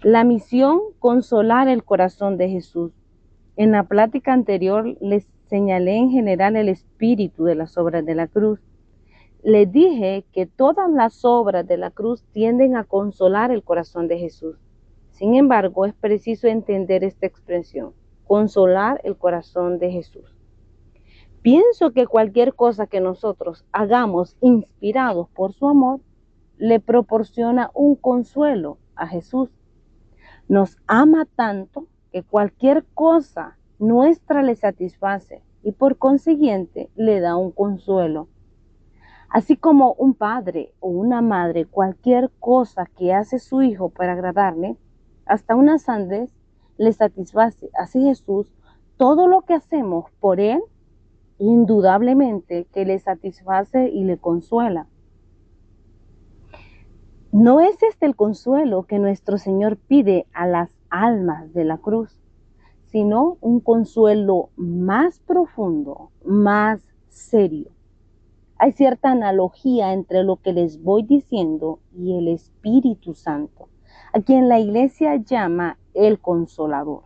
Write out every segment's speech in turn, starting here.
La misión, consolar el corazón de Jesús. En la plática anterior les señalé en general el espíritu de las obras de la cruz. Les dije que todas las obras de la cruz tienden a consolar el corazón de Jesús. Sin embargo, es preciso entender esta expresión, consolar el corazón de Jesús. Pienso que cualquier cosa que nosotros hagamos inspirados por su amor, le proporciona un consuelo a Jesús. Nos ama tanto que cualquier cosa nuestra le satisface y por consiguiente le da un consuelo. Así como un padre o una madre, cualquier cosa que hace su hijo para agradarle, hasta una sandez, le satisface. Así Jesús, todo lo que hacemos por él, indudablemente que le satisface y le consuela. No es este el consuelo que nuestro Señor pide a las almas de la cruz, sino un consuelo más profundo, más serio. Hay cierta analogía entre lo que les voy diciendo y el Espíritu Santo, a quien la Iglesia llama el Consolador.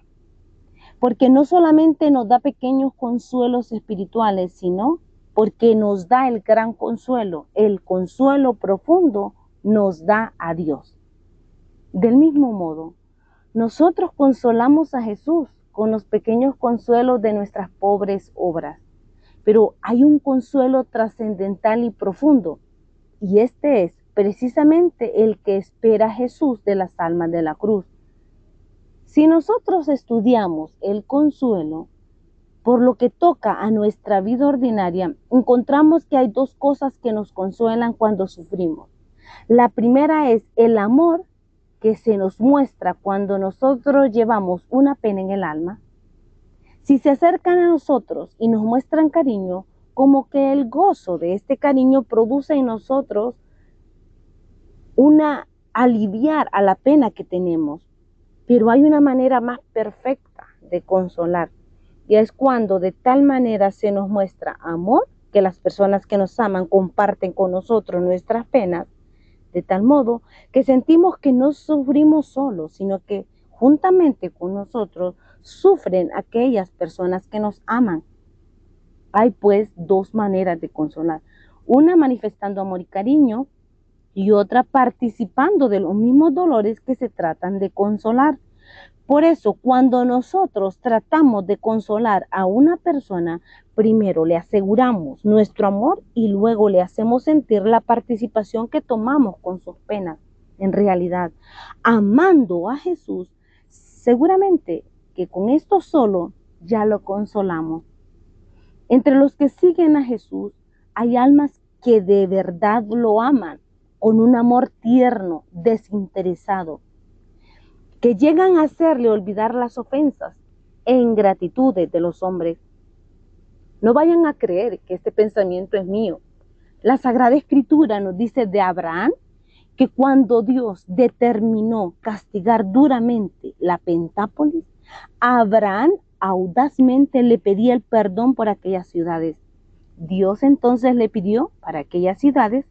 Porque no solamente nos da pequeños consuelos espirituales, sino porque nos da el gran consuelo, el consuelo profundo nos da a Dios. Del mismo modo, nosotros consolamos a Jesús con los pequeños consuelos de nuestras pobres obras. Pero hay un consuelo trascendental y profundo, y este es precisamente el que espera Jesús de las almas de la cruz. Si nosotros estudiamos el consuelo, por lo que toca a nuestra vida ordinaria, encontramos que hay dos cosas que nos consuelan cuando sufrimos. La primera es el amor que se nos muestra cuando nosotros llevamos una pena en el alma. Si se acercan a nosotros y nos muestran cariño, como que el gozo de este cariño produce en nosotros una aliviar a la pena que tenemos. Pero hay una manera más perfecta de consolar, y es cuando de tal manera se nos muestra amor, que las personas que nos aman comparten con nosotros nuestras penas, de tal modo que sentimos que no sufrimos solos, sino que juntamente con nosotros sufren aquellas personas que nos aman. Hay pues dos maneras de consolar, una manifestando amor y cariño y otra participando de los mismos dolores que se tratan de consolar. Por eso, cuando nosotros tratamos de consolar a una persona, primero le aseguramos nuestro amor y luego le hacemos sentir la participación que tomamos con sus penas. En realidad, amando a Jesús, seguramente que con esto solo ya lo consolamos. Entre los que siguen a Jesús hay almas que de verdad lo aman con un amor tierno, desinteresado, que llegan a hacerle olvidar las ofensas e ingratitudes de los hombres. No vayan a creer que este pensamiento es mío. La Sagrada Escritura nos dice de Abraham que cuando Dios determinó castigar duramente la Pentápolis, Abraham audazmente le pedía el perdón por aquellas ciudades. Dios entonces le pidió para aquellas ciudades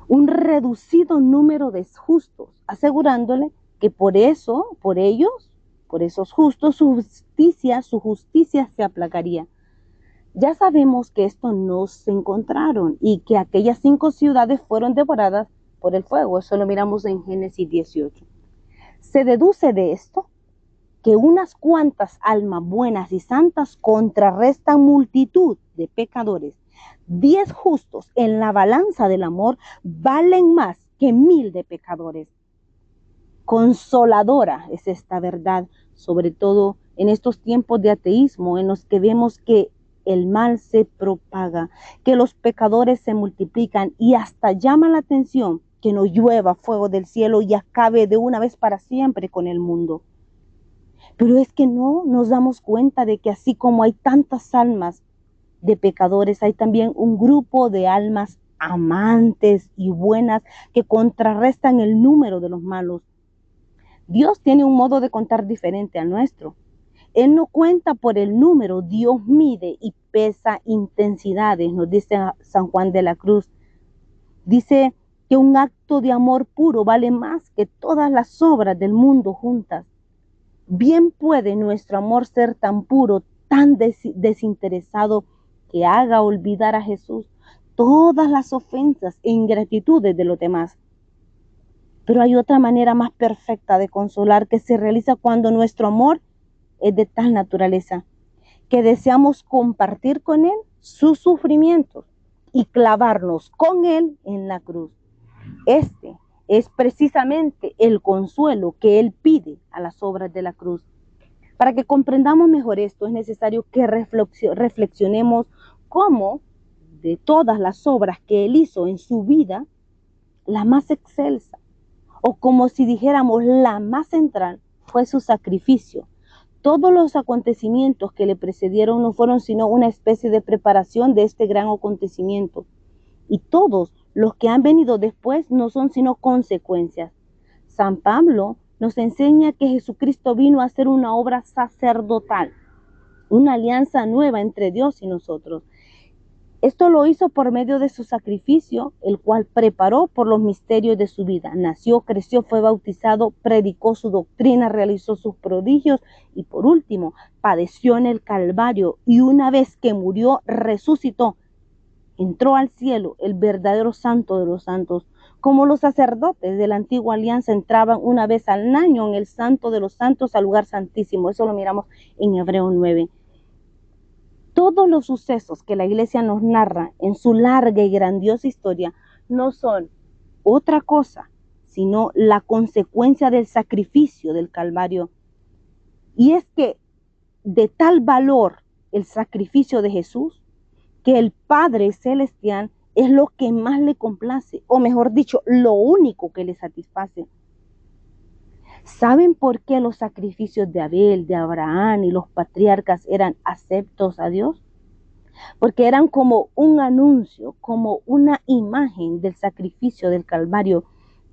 un reducido número de justos, asegurándole que por esos justos, su justicia se aplacaría. Ya sabemos que esto no se encontraron y que aquellas 5 ciudades fueron devoradas por el fuego. Eso lo miramos en Génesis 18. Se deduce de esto que unas cuantas almas buenas y santas contrarrestan multitud de pecadores. 10 justos en la balanza del amor valen más que 1000 de pecadores. Consoladora es esta verdad, sobre todo en estos tiempos de ateísmo en los que vemos que el mal se propaga, que los pecadores se multiplican y hasta llama la atención que no llueva fuego del cielo y acabe de una vez para siempre con el mundo. Pero es que no nos damos cuenta de que así como hay tantas almas de pecadores, hay también un grupo de almas amantes y buenas que contrarrestan el número de los malos. Dios tiene un modo de contar diferente al nuestro. Él no cuenta por el número, Dios mide y pesa intensidades, nos dice San Juan de la Cruz. Dice que que un acto de amor puro vale más que todas las obras del mundo juntas. Bien puede nuestro amor ser tan puro, tan desinteresado, que haga olvidar a Jesús todas las ofensas e ingratitudes de los demás. Pero hay otra manera más perfecta de consolar que se realiza cuando nuestro amor es de tal naturaleza que deseamos compartir con Él sus sufrimientos y clavarnos con Él en la cruz. Este es precisamente el consuelo que Él pide a las obras de la cruz. Para que comprendamos mejor esto, es necesario que reflexionemos cómo de todas las obras que Él hizo en su vida, la más excelsa, o como si dijéramos la más central, fue su sacrificio. Todos los acontecimientos que le precedieron no fueron sino una especie de preparación de este gran acontecimiento. Y todos los que han venido después no son sino consecuencias. San Pablo nos enseña que Jesucristo vino a hacer una obra sacerdotal, una alianza nueva entre Dios y nosotros. Esto lo hizo por medio de su sacrificio, el cual preparó por los misterios de su vida. Nació, creció, fue bautizado, predicó su doctrina, realizó sus prodigios y por último, padeció en el Calvario y una vez que murió, resucitó. Entró al cielo, el verdadero santo de los santos, como los sacerdotes de la antigua alianza entraban una vez al año en el santo de los santos al lugar santísimo. Eso lo miramos en Hebreos 9. Todos los sucesos que la iglesia nos narra en su larga y grandiosa historia no son otra cosa, sino la consecuencia del sacrificio del Calvario. Y es que de tal valor el sacrificio de Jesús, que el Padre Celestial es lo que más le complace, o mejor dicho, lo único que le satisface. ¿Saben por qué los sacrificios de Abel, de Abraham y los patriarcas eran aceptos a Dios? Porque eran como un anuncio, como una imagen del sacrificio del Calvario,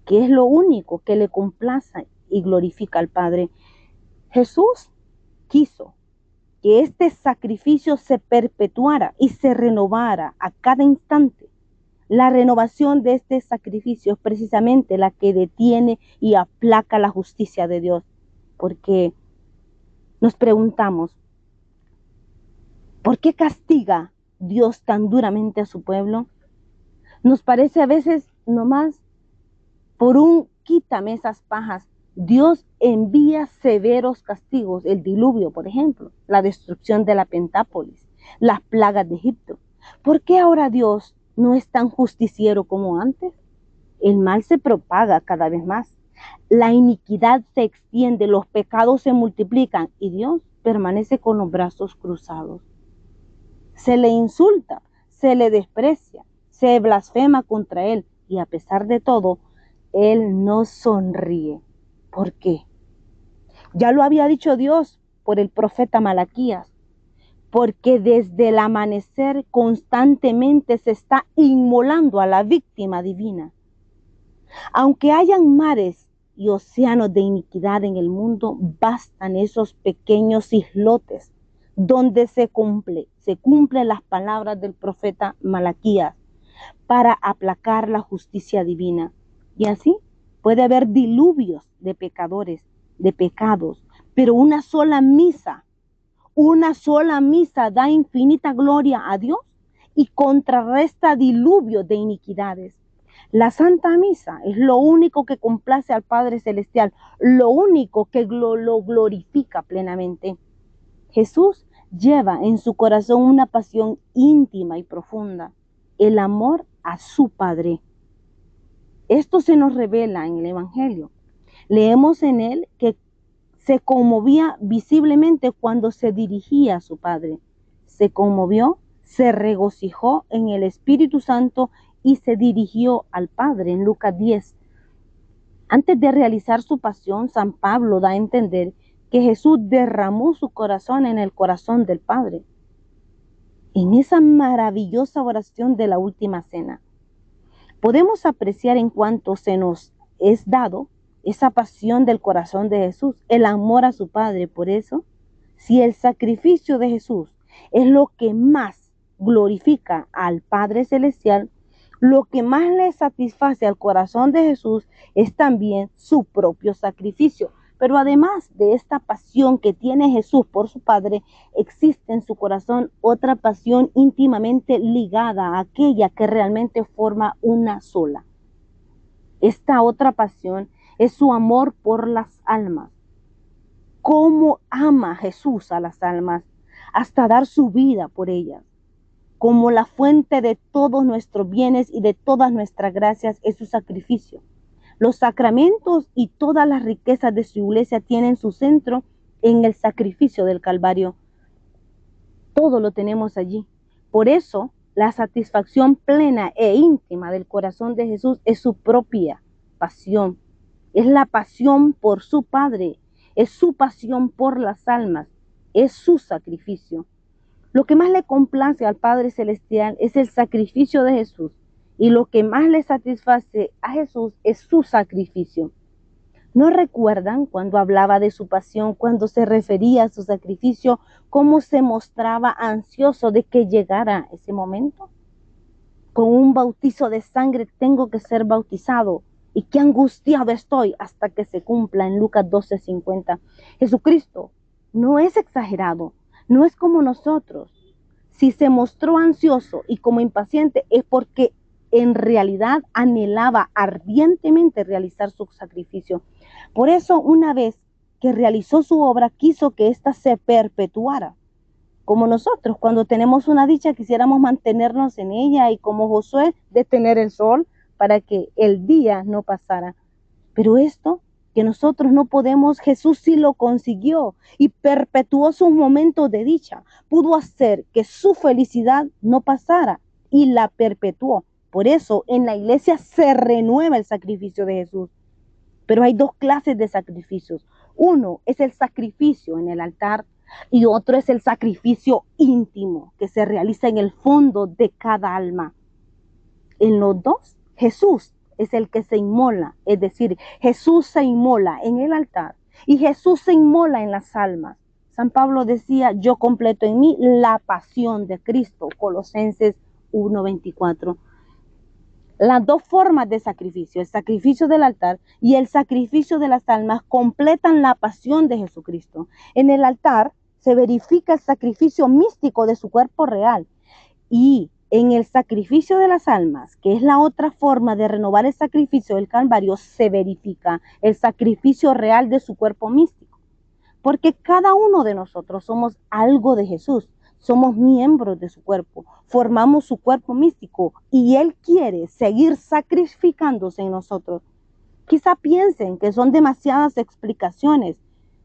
que es lo único que le complace y glorifica al Padre. Jesús quiso que este sacrificio se perpetuara y se renovara a cada instante. La renovación de este sacrificio es precisamente la que detiene y aplaca la justicia de Dios. Porque nos preguntamos, ¿por qué castiga Dios tan duramente a su pueblo? Nos parece a veces nomás por un quítame esas pajas. Dios envía severos castigos, el diluvio, por ejemplo, la destrucción de la Pentápolis, las plagas de Egipto. ¿Por qué ahora Dios no es tan justiciero como antes? El mal se propaga cada vez más. La iniquidad se extiende, los pecados se multiplican y Dios permanece con los brazos cruzados. Se le insulta, se le desprecia, se blasfema contra Él y a pesar de todo, Él no sonríe. ¿Por qué? Ya lo había dicho Dios por el profeta Malaquías. Porque desde el amanecer constantemente se está inmolando a la víctima divina. Aunque hayan mares y océanos de iniquidad en el mundo, bastan esos pequeños islotes donde se cumplen las palabras del profeta Malaquías para aplacar la justicia divina. Y así puede haber diluvios de pecadores, de pecados, pero una sola misa da infinita gloria a Dios y contrarresta diluvios de iniquidades. La Santa Misa es lo único que complace al Padre Celestial, lo único que lo glorifica plenamente. Jesús lleva en su corazón una pasión íntima y profunda, el amor a su Padre. Esto se nos revela en el Evangelio. Leemos en él que se conmovía visiblemente cuando se dirigía a su Padre. Se conmovió, se regocijó en el Espíritu Santo y se dirigió al Padre en Lucas 10. Antes de realizar su pasión, San Pablo da a entender que Jesús derramó su corazón en el corazón del Padre. En esa maravillosa oración de la última cena, podemos apreciar en cuanto se nos es dado esa pasión del corazón de Jesús, el amor a su Padre. Por eso, si el sacrificio de Jesús es lo que más glorifica al Padre Celestial, Lo que más le satisface al corazón de Jesús es también su propio sacrificio. Pero además de esta pasión que tiene Jesús por su Padre, existe en su corazón otra pasión íntimamente ligada a aquella que realmente forma una sola. Esta otra pasión es su amor por las almas. ¿Cómo ama Jesús a las almas hasta dar su vida por ellas? Como la fuente de todos nuestros bienes y de todas nuestras gracias es su sacrificio. Los sacramentos y todas las riquezas de su iglesia tienen su centro en el sacrificio del Calvario. Todo lo tenemos allí. Por eso, la satisfacción plena e íntima del corazón de Jesús es su propia pasión. Es la pasión por su Padre, es su pasión por las almas, es su sacrificio. Lo que más le complace al Padre Celestial es el sacrificio de Jesús, y lo que más le satisface a Jesús es su sacrificio. ¿No recuerdan cuando hablaba de su pasión, cuando se refería a su sacrificio, cómo se mostraba ansioso de que llegara ese momento? Con un bautizo de sangre tengo que ser bautizado, y qué angustiado estoy hasta que se cumpla en Lucas 12:50. Jesucristo no es exagerado, no es como nosotros. Si se mostró ansioso y como impaciente es porque en realidad anhelaba ardientemente realizar su sacrificio. Por eso, una vez que realizó su obra, quiso que ésta se perpetuara. Como nosotros, cuando tenemos una dicha, quisiéramos mantenernos en ella, y como Josué, detener el sol para que el día no pasara. Pero esto que nosotros no podemos, Jesús sí lo consiguió y perpetuó sus momentos de dicha. Pudo hacer que su felicidad no pasara y la perpetuó. Por eso en la iglesia se renueva el sacrificio de Jesús. Pero hay dos clases de sacrificios. Uno es el sacrificio en el altar y otro es el sacrificio íntimo que se realiza en el fondo de cada alma. En los dos, Jesús es el que se inmola, es decir, Jesús se inmola en el altar y Jesús se inmola en las almas. San Pablo decía, yo completo en mí la pasión de Cristo, Colosenses 1:24. Las dos formas de sacrificio, el sacrificio del altar y el sacrificio de las almas, completan la pasión de Jesucristo. En el altar se verifica el sacrificio místico de su cuerpo real, y en el sacrificio de las almas, que es la otra forma de renovar el sacrificio del Calvario, se verifica el sacrificio real de su cuerpo místico. Porque cada uno de nosotros somos algo de Jesús, somos miembros de su cuerpo, formamos su cuerpo místico y Él quiere seguir sacrificándose en nosotros. Quizá piensen que son demasiadas explicaciones,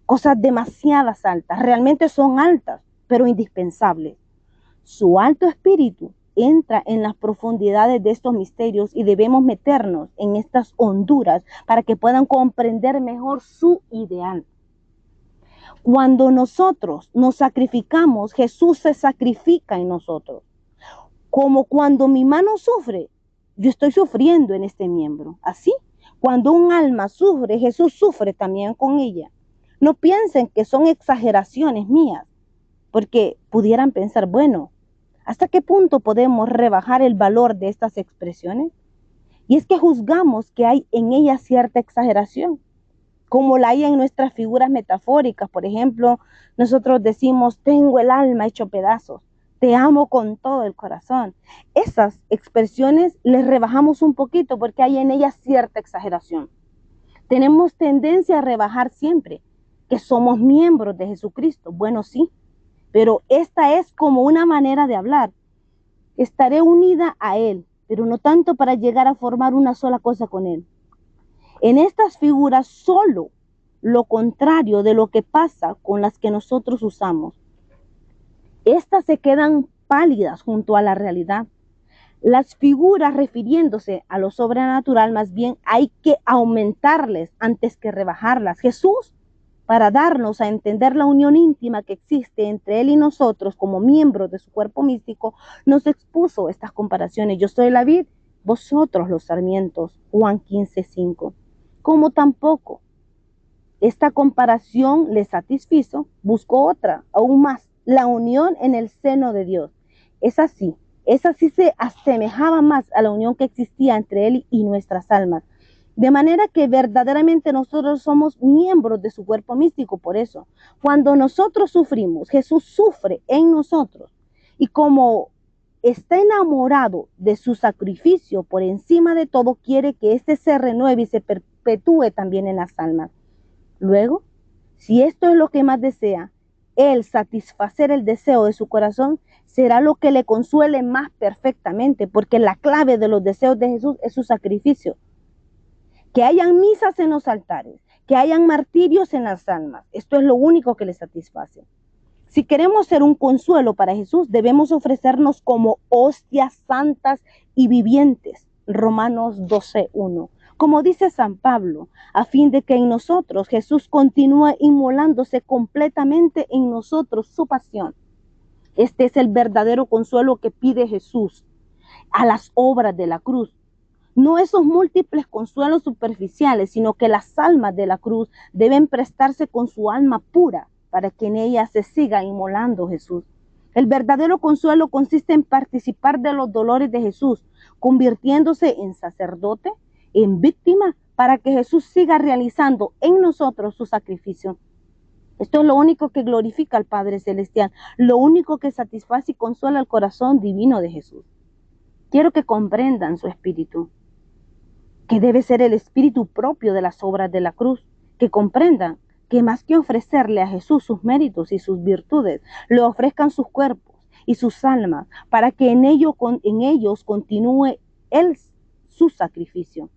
cosas demasiadas altas, realmente son altas, pero indispensables. Su alto espíritu entra en las profundidades de estos misterios y debemos meternos en estas honduras para que puedan comprender mejor su ideal. Cuando nosotros nos sacrificamos, Jesús se sacrifica en nosotros. Como cuando mi mano sufre, yo estoy sufriendo en este miembro. Así, cuando un alma sufre, Jesús sufre también con ella. No piensen que son exageraciones mías, porque pudieran pensar, bueno, ¿hasta qué punto podemos rebajar el valor de estas expresiones? Y es que juzgamos que hay en ellas cierta exageración, como la hay en nuestras figuras metafóricas. Por ejemplo, nosotros decimos, tengo el alma hecho pedazos, te amo con todo el corazón. Esas expresiones les rebajamos un poquito porque hay en ellas cierta exageración. Tenemos tendencia a rebajar siempre que somos miembros de Jesucristo. Bueno, sí, pero esta es como una manera de hablar. Estaré unida a Él, pero no tanto para llegar a formar una sola cosa con Él. En estas figuras solo lo contrario de lo que pasa con las que nosotros usamos. Estas se quedan pálidas junto a la realidad. Las figuras refiriéndose a lo sobrenatural, más bien hay que aumentarles antes que rebajarlas. Jesús, para darnos a entender la unión íntima que existe entre Él y nosotros como miembros de su cuerpo místico, nos expuso estas comparaciones. Yo soy la vid, vosotros los sarmientos. Juan 15:5. Como tampoco esta comparación le satisfizo, buscó otra, aún más, la unión en el seno de Dios. Es así, Esa sí se asemejaba más a la unión que existía entre Él y nuestras almas. De manera que verdaderamente nosotros somos miembros de su cuerpo místico. Por eso, cuando nosotros sufrimos, Jesús sufre en nosotros. Y como está enamorado de su sacrificio por encima de todo, quiere que éste se renueve y se perpetúe también en las almas. Luego, si esto es lo que más desea, Él satisfacer el deseo de su corazón será lo que le consuele más perfectamente, porque la clave de los deseos de Jesús es su sacrificio. Que hayan misas en los altares, que hayan martirios en las almas, esto es lo único que le satisface. Si queremos ser un consuelo para Jesús, debemos ofrecernos como hostias santas y vivientes. Romanos 12:1. Como dice San Pablo, a fin de que en nosotros Jesús continúe inmolándose completamente en nosotros su pasión. Este es el verdadero consuelo que pide Jesús a las obras de la cruz. No esos múltiples consuelos superficiales, sino que las almas de la cruz deben prestarse con su alma pura para que en ella se siga inmolando Jesús. El verdadero consuelo consiste en participar de los dolores de Jesús, convirtiéndose en sacerdote, en víctima, para que Jesús siga realizando en nosotros su sacrificio. Esto es lo único que glorifica al Padre Celestial, lo único que satisface y consuela el corazón divino de Jesús. Quiero que comprendan su espíritu, que debe ser el espíritu propio de las obras de la cruz, que comprendan que más que ofrecerle a Jesús sus méritos y sus virtudes, le ofrezcan sus cuerpos y sus almas, para que en ellos continúe su sacrificio.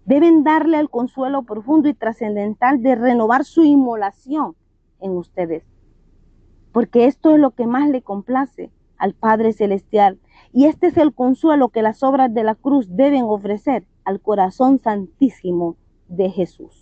Deben darle el consuelo profundo y trascendental de renovar su inmolación en ustedes, porque esto es lo que más le complace al Padre Celestial, y este es el consuelo que las obras de la cruz deben ofrecer al corazón santísimo de Jesús.